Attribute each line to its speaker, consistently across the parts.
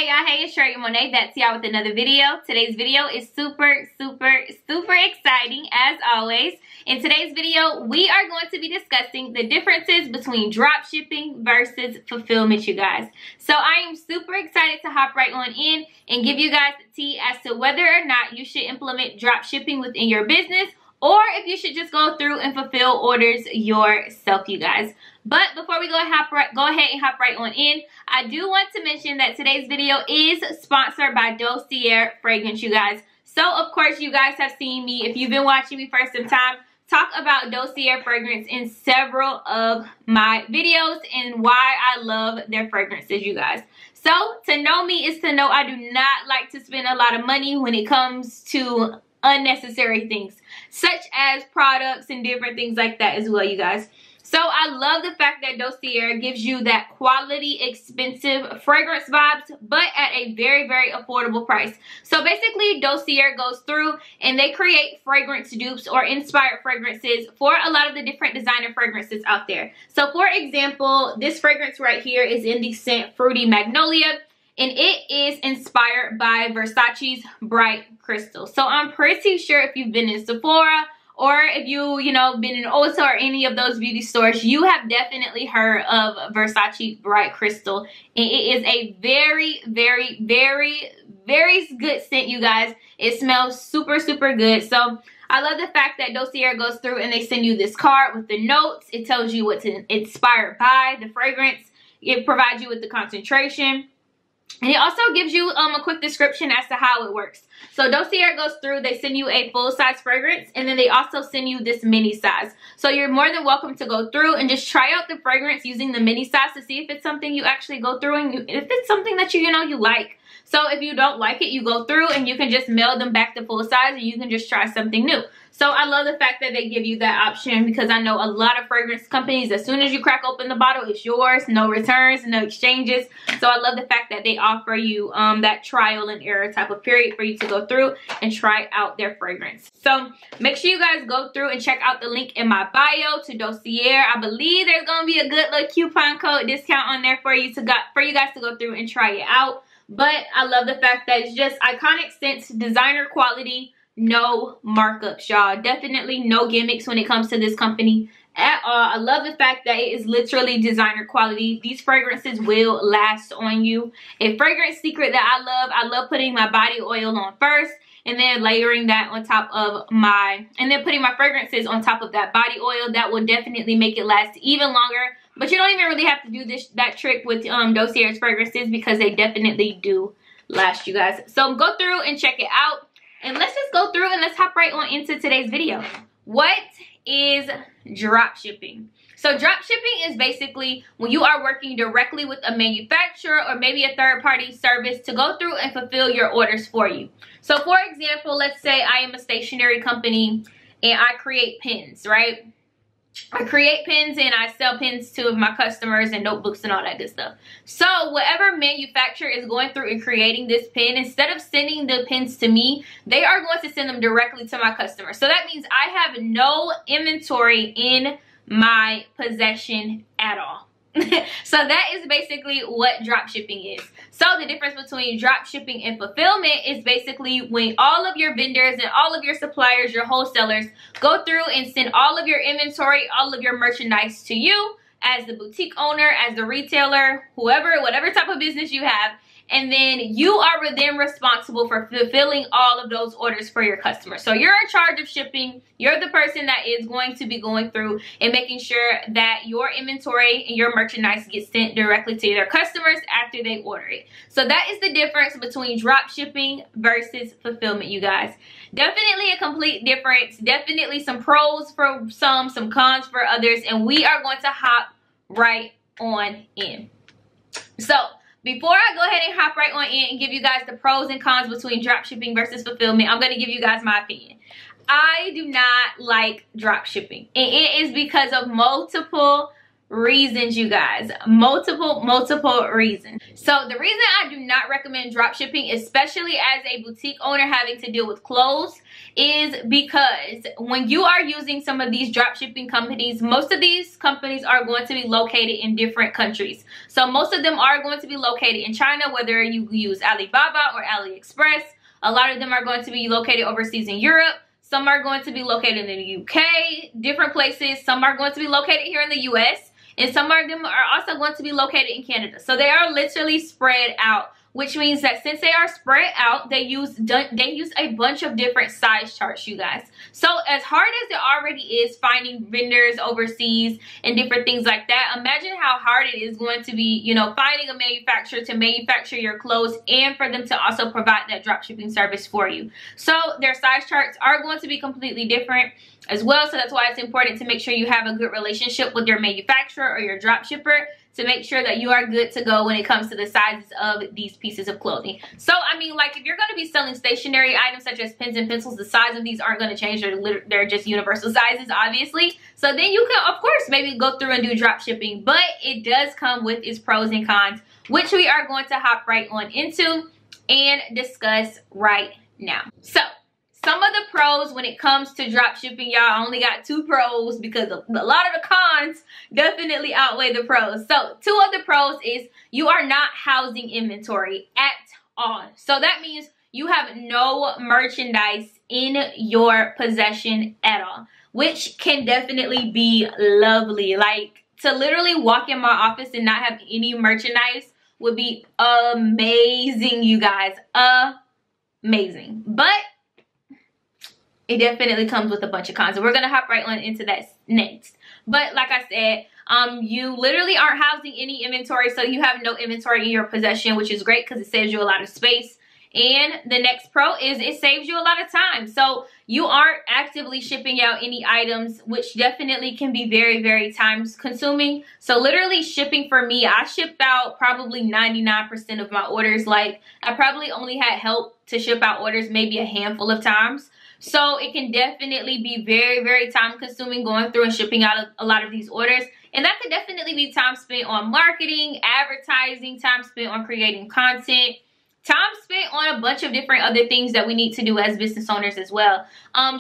Speaker 1: Hey y'all, hey, it's Troyia Monay. That's y'all with another video. Today's video is super exciting as always. In today's video, we are going to be discussing the differences between drop shipping versus fulfillment, you guys. So I am super excited to hop right on in and give you guys the tea as to whether or not you should implement drop shipping within your business, or if you should just go through and fulfill orders yourself, you guys. But before we go ahead and hop right on in, I do want to mention that today's video is sponsored by Docier Fragrance, you guys. So, of course, you guys have seen me, if you've been watching me for some time, talk about Docier Fragrance in several of my videos and why I love their fragrances, you guys. So, to know me is to know I do not like to spend a lot of money when it comes to unnecessary things, such as products and different things like that as well, you guys. So I love the fact that Docier gives you that quality, expensive fragrance vibes, but at a very affordable price. So basically, Docier goes through and they create fragrance dupes or inspired fragrances for a lot of the different designer fragrances out there. So for example, this fragrance right here is in the scent Fruity Magnolia, and it is inspired by Versace's Bright Crystal. So I'm pretty sure if you've been in Sephora, or if you know, been in Ulta or any of those beauty stores, you have definitely heard of Versace Bright Crystal. And it is a very good scent, you guys. It smells super good. So I love the fact that Docier goes through and they send you this card with the notes. It tells you what's inspired by the fragrance. It provides you with the concentration. And it also gives you a quick description as to how it works. So Docier goes through, they send you a full-size fragrance, and then they also send you this mini size. So you're more than welcome to go through and just try out the fragrance using the mini size to see if it's something you actually go through and if it's something that you like. So if you don't like it, you go through and you can just mail them back to full size and you can just try something new. So I love the fact that they give you that option, because I know a lot of fragrance companies, as soon as you crack open the bottle, it's yours, no returns, no exchanges. So I love the fact that they offer you that trial and error type of period for you to go through and try out their fragrance. So make sure you guys go through and check out the link in my bio to Docier. I believe there's going to be a good little coupon code discount on there for you guys to go through and try it out. But I love the fact that it's just iconic scents, designer quality, no markups, y'all. Definitely no gimmicks when it comes to this company at all. I love the fact that it is literally designer quality. These fragrances will last on you. A fragrance secret that I love putting my body oil on first, and then layering that on top of putting my fragrances on top of that body oil. That will definitely make it last even longer. But you don't even really have to do that trick with Docier's fragrances, because they definitely do last, you guys. So go through and check it out. And let's just go through and let's hop right on into today's video. What is drop shipping? So drop shipping is basically when you are working directly with a manufacturer or maybe a third-party service to go through and fulfill your orders for you. So for example, let's say I am a stationery company and I create pens, right? I create pens and I sell pens to my customers and notebooks and all that good stuff. So whatever manufacturer is going through and creating this pen, instead of sending the pens to me, they are going to send them directly to my customer. So that means I have no inventory in my possession at all. So that is basically what drop shipping is. So the difference between drop shipping and fulfillment is basically when all of your vendors and all of your suppliers, your wholesalers, go through and send all of your inventory, all of your merchandise to you as the boutique owner, as the retailer, whatever type of business you have. And then you are then responsible for fulfilling all of those orders for your customers. So you're in charge of shipping. You're the person that is going to be going through and making sure that your inventory and your merchandise gets sent directly to their customers after they order it. So that is the difference between drop shipping versus fulfillment, you guys. Definitely a complete difference. Definitely some pros for some cons for others. And we are going to hop right on in. So before I go ahead and hop right on in and give you guys the pros and cons between drop shipping versus fulfillment, I'm going to give you guys my opinion. I do not like drop shipping, and it is because of multiple reasons, you guys. Multiple reasons. So the reason I do not recommend drop shipping, especially as a boutique owner having to deal with clothes, is because when you are using some of these drop shipping companies, most of these companies are going to be located in different countries. So most of them are going to be located in China, whether you use Alibaba or AliExpress. A lot of them are going to be located overseas in Europe. Some are going to be located in the UK, different places. Some are going to be located here in the US. And some of them are also going to be located in Canada. So they are literally spread out, which means that since they are spread out, they use a bunch of different size charts, you guys. So as hard as it already is finding vendors overseas and different things like that, imagine how hard it is going to be, you know, finding a manufacturer to manufacture your clothes and for them to also provide that drop shipping service for you. So their size charts are going to be completely different as well. So that's why it's important to make sure you have a good relationship with your manufacturer or your drop shipper to make sure that you are good to go when it comes to the sizes of these pieces of clothing. So, I mean, like if you're going to be selling stationery items such as pens and pencils, the size of these aren't going to change. They're just universal sizes, obviously. So then you can, of course, maybe go through and do drop shipping. But it does come with its pros and cons, which we are going to hop right on into and discuss right now. So, some of the pros when it comes to drop shipping, y'all, I only got 2 pros because a lot of the cons definitely outweigh the pros. So 2 of the pros is you are not housing inventory at all. So that means you have no merchandise in your possession at all, which can definitely be lovely. Like to literally walk in my office and not have any merchandise would be amazing, you guys. Amazing. But it definitely comes with a bunch of cons. And we're going to hop right on into that next. But like I said, you literally aren't housing any inventory. So you have no inventory in your possession, which is great because it saves you a lot of space. And the next pro is it saves you a lot of time. So you aren't actively shipping out any items, which definitely can be very, very time consuming. So literally shipping for me, I shipped out probably 99% of my orders. Like I probably only had help to ship out orders maybe a handful of times. So it can definitely be very, very time consuming going through and shipping out a lot of these orders. And that could definitely be time spent on marketing, advertising, time spent on creating content, time spent on a bunch of different other things that we need to do as business owners as well.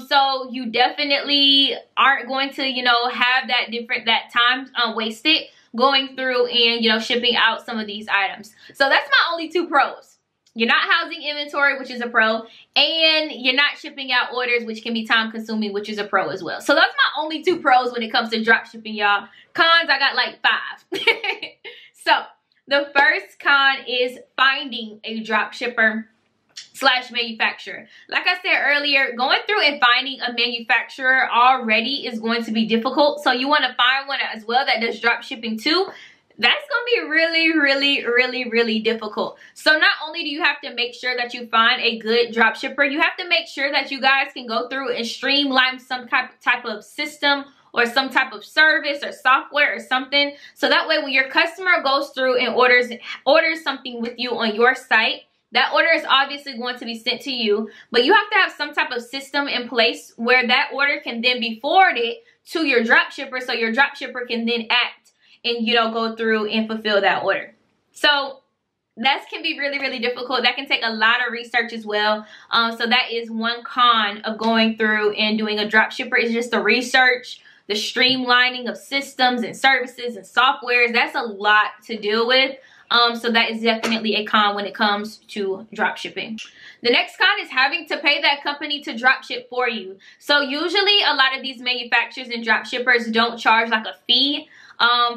Speaker 1: So you definitely aren't going to, you know, have that time wasted going through and, you know, shipping out some of these items. So that's my only 2 pros. You're not housing inventory, which is a pro, and you're not shipping out orders, which can be time consuming, which is a pro as well. So that's my only 2 pros when it comes to drop shipping, y'all. Cons, I got like 5. So the first con is finding a drop shipper / manufacturer. Like I said earlier, going through and finding a manufacturer already is going to be difficult. So you want to find one as well that does drop shipping too. That's going to be really difficult. So not only do you have to make sure that you find a good drop shipper, you have to make sure that you guys can go through and streamline some type of system or some type of service or software or something. So that way when your customer goes through and orders something with you on your site, that order is obviously going to be sent to you, but you have to have some type of system in place where that order can then be forwarded to your drop shipper so your drop shipper can then act and, you know, go through and fulfill that order. So that can be really difficult. That can take a lot of research as well. So that is one con of going through and doing a drop shipper, is just the research, the streamlining of systems and services and softwares. That's a lot to deal with. So that is definitely a con when it comes to drop shipping. The next con is having to pay that company to drop ship for you. So usually a lot of these manufacturers and drop shippers don't charge like a fee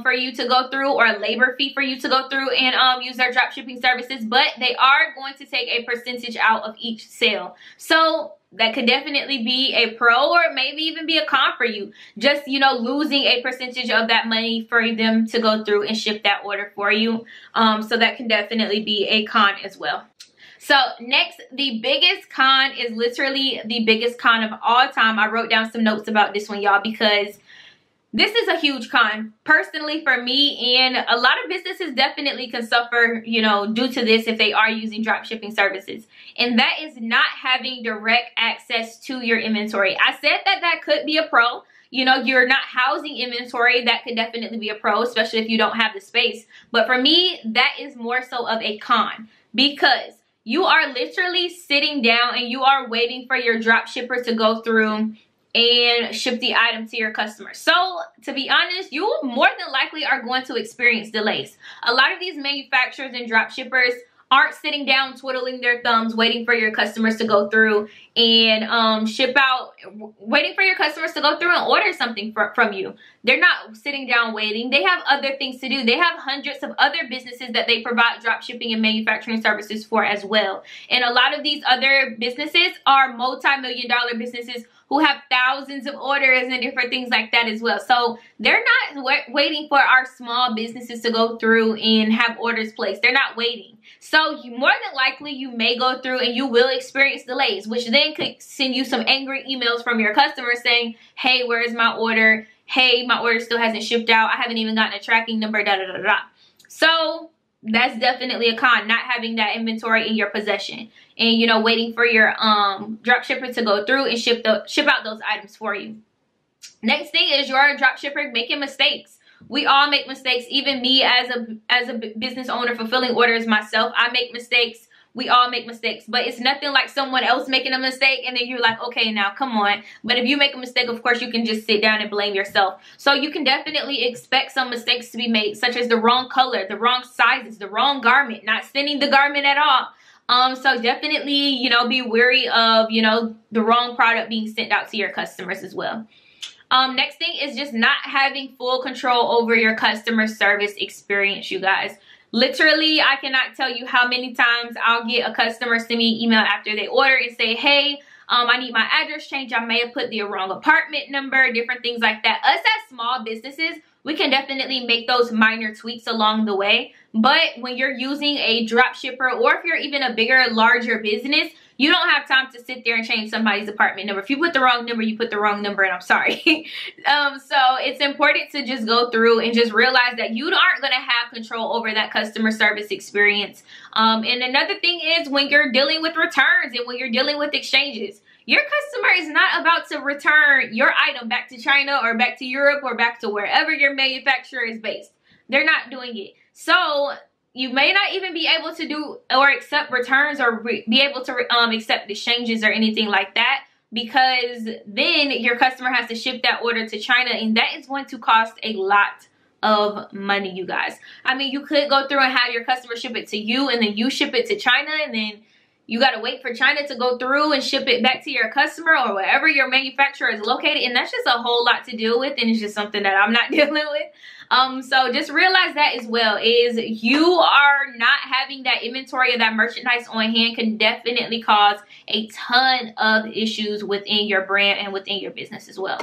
Speaker 1: for you to go through, or a labor fee for you to go through and use their drop shipping services, but they are going to take a percentage out of each sale. So that could definitely be a pro, or maybe even be a con for you. Just, you know, losing a percentage of that money for them to go through and ship that order for you. So that can definitely be a con as well. So next, the biggest con is literally the biggest con of all time. I wrote down some notes about this one, y'all, because this is a huge con personally for me, and a lot of businesses definitely can suffer, you know, due to this if they are using drop shipping services. And that is not having direct access to your inventory. I said that could be a pro. you know, you're not housing inventory, that could definitely be a pro, especially if you don't have the space. But for me, that is more so of a con, because you are literally sitting down and you are waiting for your drop shipper to go through and ship the item to your customer. So to be honest, you more than likely are going to experience delays. A lot of these manufacturers and drop shippers aren't sitting down twiddling their thumbs waiting for your customers to go through and ship out, waiting for your customers to go through and order something from you. They're not sitting down waiting. They have other things to do. They have hundreds of other businesses that they provide drop shipping and manufacturing services for as well. And a lot of these other businesses are multi-million-dollar businesses who have thousands of orders and different things like that as well. So they're not waiting for our small businesses to go through and have orders placed. They're not waiting. So more than likely you may go through and you will experience delays, which then could send you some angry emails from your customers saying, hey, where's my order? Hey, my order still hasn't shipped out. I haven't even gotten a tracking number, da da da da. So that's definitely a con, not having that inventory in your possession and, you know, waiting for your drop shipper to go through and ship out those items for you. Next thing is your drop shipper making mistakes. We all make mistakes. Even me as a business owner fulfilling orders myself, I make mistakes. We all make mistakes, but it's nothing like someone else making a mistake and then you're like, okay, now come on. But if you make a mistake, of course, you can just sit down and blame yourself. So you can definitely expect some mistakes to be made, such as the wrong color, the wrong sizes, the wrong garment, not sending the garment at all. So definitely, you know, be wary of, you know, the wrong product being sent out to your customers as well. Next thing is just not having full control over your customer service experience, you guys. Literally, I cannot tell you how many times I'll get a customer send me an email after they order and say, hey, I need my address changed. I may have put the wrong apartment number, different things like that. Us as small businesses, we can definitely make those minor tweaks along the way. But when you're using a drop shipper, or if you're even a bigger, larger business, you don't have time to sit there and change somebody's apartment number. If you put the wrong number, you put the wrong number, and I'm sorry. So it's important to just go through and just realize that you aren't going to have control over that customer service experience. And another thing is when you're dealing with returns and when you're dealing with exchanges, your customer is not about to return your item back to China or back to Europe or back to wherever your manufacturer is based. They're not doing it. So you may not even be able to do or accept returns or be able to accept exchanges or anything like that, because then your customer has to ship that order to China, and that is going to cost a lot of money, you guys. I mean, you could go through and have your customer ship it to you, and then you ship it to China, and then you got to wait for China to go through and ship it back to your customer or wherever your manufacturer is located. And that's just a whole lot to deal with, and it's just something that I'm not dealing with. So just realize that as well, is you are not having that inventory of that merchandise on hand can definitely cause a ton of issues within your brand and within your business as well.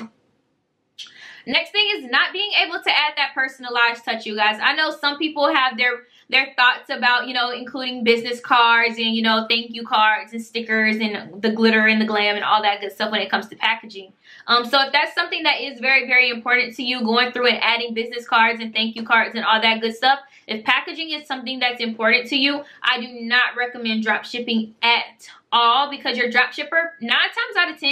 Speaker 1: Next thing is not being able to add that personalized touch, you guys. I know some people have their thoughts about, you know, including business cards and, you know, thank you cards and stickers and the glitter and the glam and all that good stuff when it comes to packaging. So if that's something that is very, very important to you, going through and adding business cards and thank you cards and all that good stuff, if packaging is something that's important to you, I do not recommend drop shipping at all, because your drop shipper, 9 times out of 10,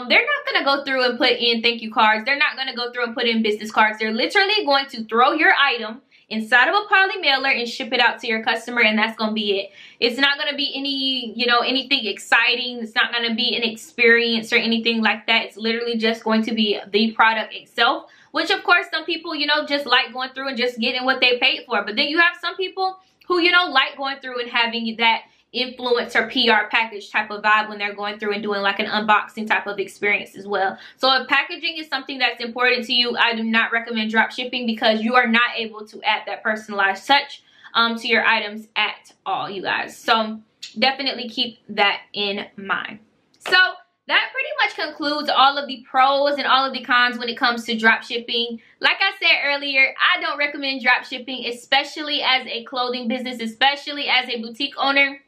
Speaker 1: they're not going to go through and put in thank you cards. They're not going to go through and put in business cards. They're literally going to throw your item inside of a poly mailer and ship it out to your customer, and that's going to be it. It's not going to be any, you know, anything exciting. It's not going to be an experience or anything like that. It's literally just going to be the product itself, which of course some people, you know, just like going through and just getting what they paid for. But then you have some people who, you know, like going through and having that influencer PR package type of vibe when they're going through and doing like an unboxing type of experience as well. So if packaging is something that's important to you, I do not recommend drop shipping, because you are not able to add that personalized touch to your items at all, you guys. So definitely keep that in mind. So that pretty much concludes all of the pros and all of the cons when it comes to drop shipping. Like I said earlier, I don't recommend drop shipping, especially as a clothing business, especially as a boutique owner.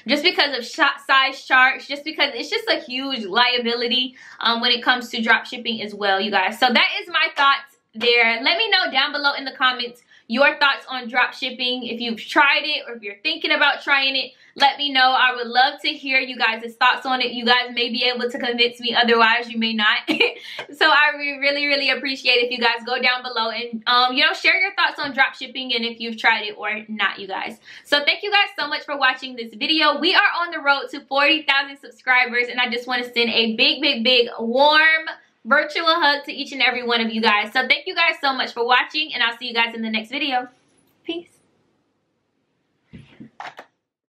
Speaker 1: Just because of size charts, just because it's just a huge liability when it comes to drop shipping as well, you guys. So that is my thoughts there. Let me know down below in the comments your thoughts on drop shipping. If you've tried it or if you're thinking about trying it, let me know. I would love to hear you guys' thoughts on it. You guys may be able to convince me, otherwise you may not. So I really appreciate if you guys go down below and you know, share your thoughts on drop shipping and if you've tried it or not, you guys. So thank you guys so much for watching this video. We are on the road to 40,000 subscribers, and I just want to send a big warm virtual hug to each and every one of you guys. So thank you guys so much for watching, and I'll see you guys in the next video. Peace.